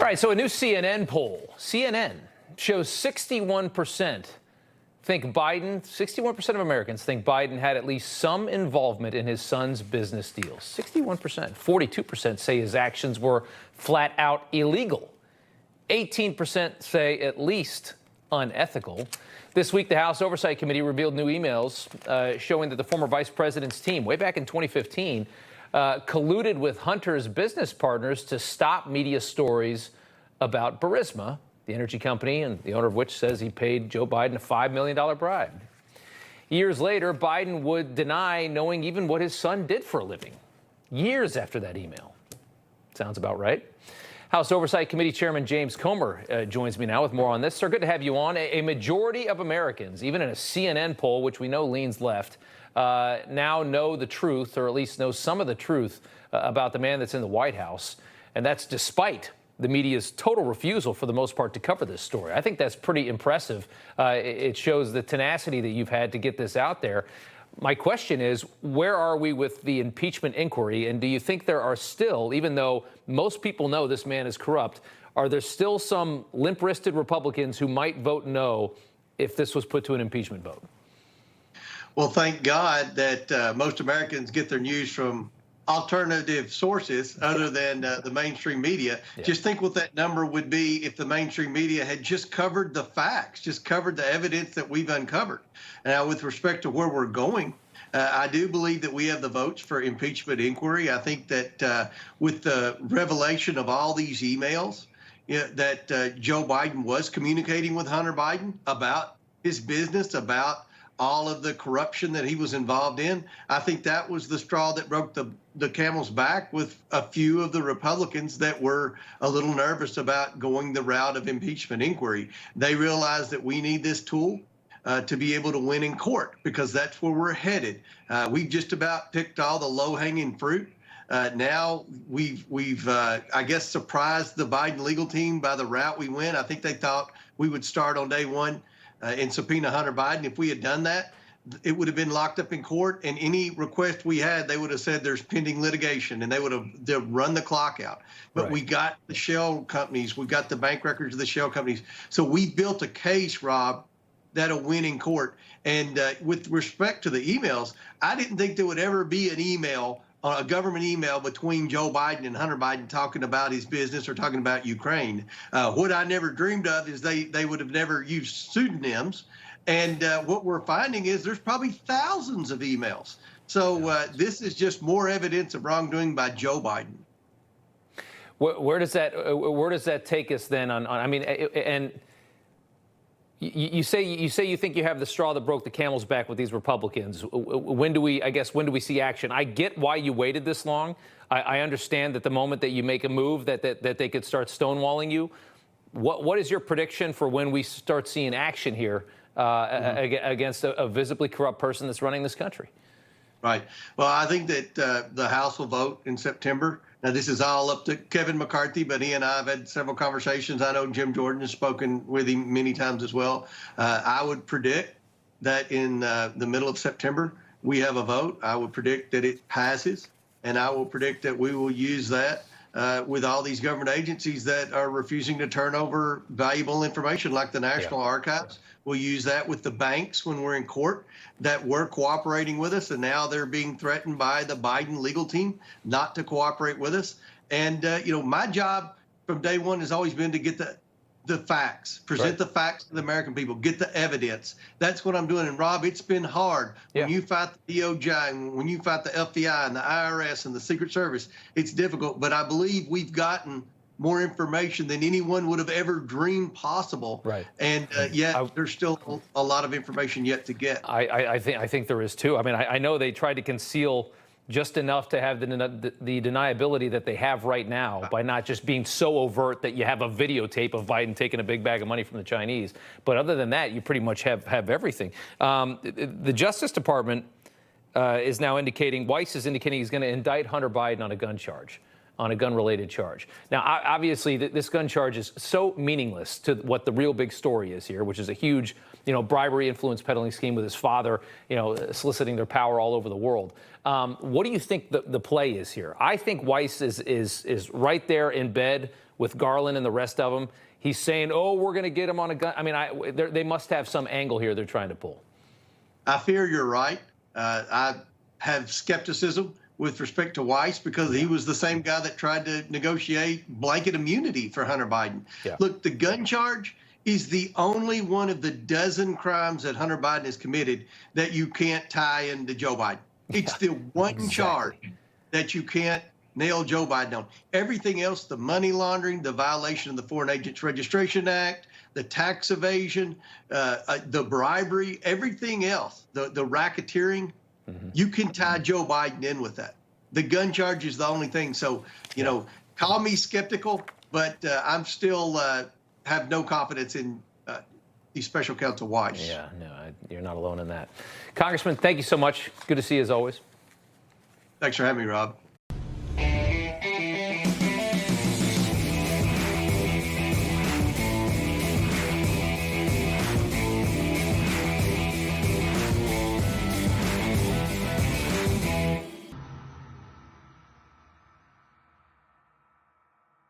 All right, so a new CNN poll, CNN shows 61% think Biden, 61% of Americans think Biden had at least some involvement in his son's business deals. 61%. 42% say his actions were flat out illegal. 18% say at least unethical. This week, the House Oversight Committee revealed new emails showing that the former vice president's team, way back in 2015, colluded with Hunter's business partners to stop media stories about Burisma, the energy company, and the owner of which says he paid Joe Biden a $5 million bribe. Years later, Biden would deny knowing even what his son did for a living. Years after that email. Sounds about right. House Oversight Committee Chairman James Comer joins me now with more on this. Sir, good to have you on. A majority of Americans, even in a CNN poll, which we know leans left, now know the truth, or at least know some of the truth about the man that's in the White House. And that's despite the media's total refusal, for the most part, to cover this story. I think that's pretty impressive. It shows the tenacity that you've had to get this out there. My question is, where are we with the impeachment inquiry? And do you think there are still, even though most people know this man is corrupt, are there still some limp-wristed Republicans who might vote no if this was put to an impeachment vote? Well, thank God that most Americans get their news from alternative sources other than the mainstream media. Yeah. Just think what that number would be if the mainstream media had just covered the facts, just covered the evidence that we've uncovered. Now, with respect to where we're going, I do believe that we have the votes for impeachment inquiry. I think that with the revelation of all these emails, that Joe Biden was communicating with Hunter Biden about his business, about all of the corruption that he was involved in. I think that was the straw that broke the camel's back with a few of the Republicans that were a little nervous about going the route of impeachment inquiry. They realized that we need this tool to be able to win in court, because that's where we're headed. We've just about picked all the low-hanging fruit. Now we've I guess, surprised the Biden legal team by the route we went. I think they thought we would start on day one and subpoena Hunter Biden. If we had done that, it would have been locked up in court, and any request we had, they would have said there's pending litigation, and they would have run the clock out. But right. We got the shell companies, we got the bank records of the shell companies. So we built a case, Rob, that'll win in court. And with respect to the emails, I didn't think there would ever be an email, a government email, between Joe Biden and Hunter Biden talking about his business or talking about Ukraine. What I never dreamed of is they would have never used pseudonyms. And what we're finding is there's probably thousands of emails. So this is just more evidence of wrongdoing by Joe Biden. Where does that take us then? I mean, and you say you think you have the straw that broke the camel's back with these Republicans. When do we see action? I get why you waited this long. I understand that the moment that you make a move that they could start stonewalling you. What is your prediction for when we start seeing action here against a visibly corrupt person that's running this country? Right. Well, I think that the House will vote in September. Now, this is all up to Kevin McCarthy, but he and I have had several conversations. I know Jim Jordan has spoken with him many times as well. I would predict that in the middle of September, we have a vote. I would predict that it passes, and I will predict that we will use that with all these government agencies that are refusing to turn over valuable information, like the National Archives. We'll use that with the banks when we're in court that were cooperating with us, and now they're being threatened by the Biden legal team not to cooperate with us. And, my job from day one has always been to get the facts, present the facts to the American people, get the evidence. That's what I'm doing. And, Rob, it's been hard. When you fight the DOJ, and when you fight the FBI and the IRS and the Secret Service, it's difficult. But I believe we've gotten more information than anyone would have ever dreamed possible. Right. And yet there's still a lot of information yet to get. I think there is, too. I mean, I know they tried to conceal just enough to have the deniability that they have right now by not just being so overt that you have a videotape of Biden taking a big bag of money from the Chinese. But other than that, you pretty much have everything. The Justice Department is now indicating, Weiss is indicating he's going to indict Hunter Biden on a gun charge, on a gun-related charge. Now, obviously, this gun charge is so meaningless to what the real big story is here, which is a huge, bribery influence peddling scheme with his father, soliciting their power all over the world. What do you think the play is here? I think Weiss is right there in bed with Garland and the rest of them. He's saying, oh, we're going to get him on a gun. I mean, they must have some angle here they're trying to pull. I fear you're right. I have skepticism with respect to Weiss because he was the same guy that tried to negotiate blanket immunity for Hunter Biden. Yeah. Look, the gun charge is the only one of the dozen crimes that Hunter Biden has committed that you can't tie into Joe Biden. It's the one charge that you can't nail Joe Biden on. Everything else, the money laundering, the violation of the Foreign Agents Registration Act, the tax evasion, the bribery, everything else, the racketeering, you can tie Joe Biden in with that. The gun charge is the only thing. So, you know, call me skeptical, but I'm still have no confidence in the special counsel Weiss. Yeah, no, you're not alone in that. Congressman, thank you so much. Good to see you as always. Thanks for having me, Rob.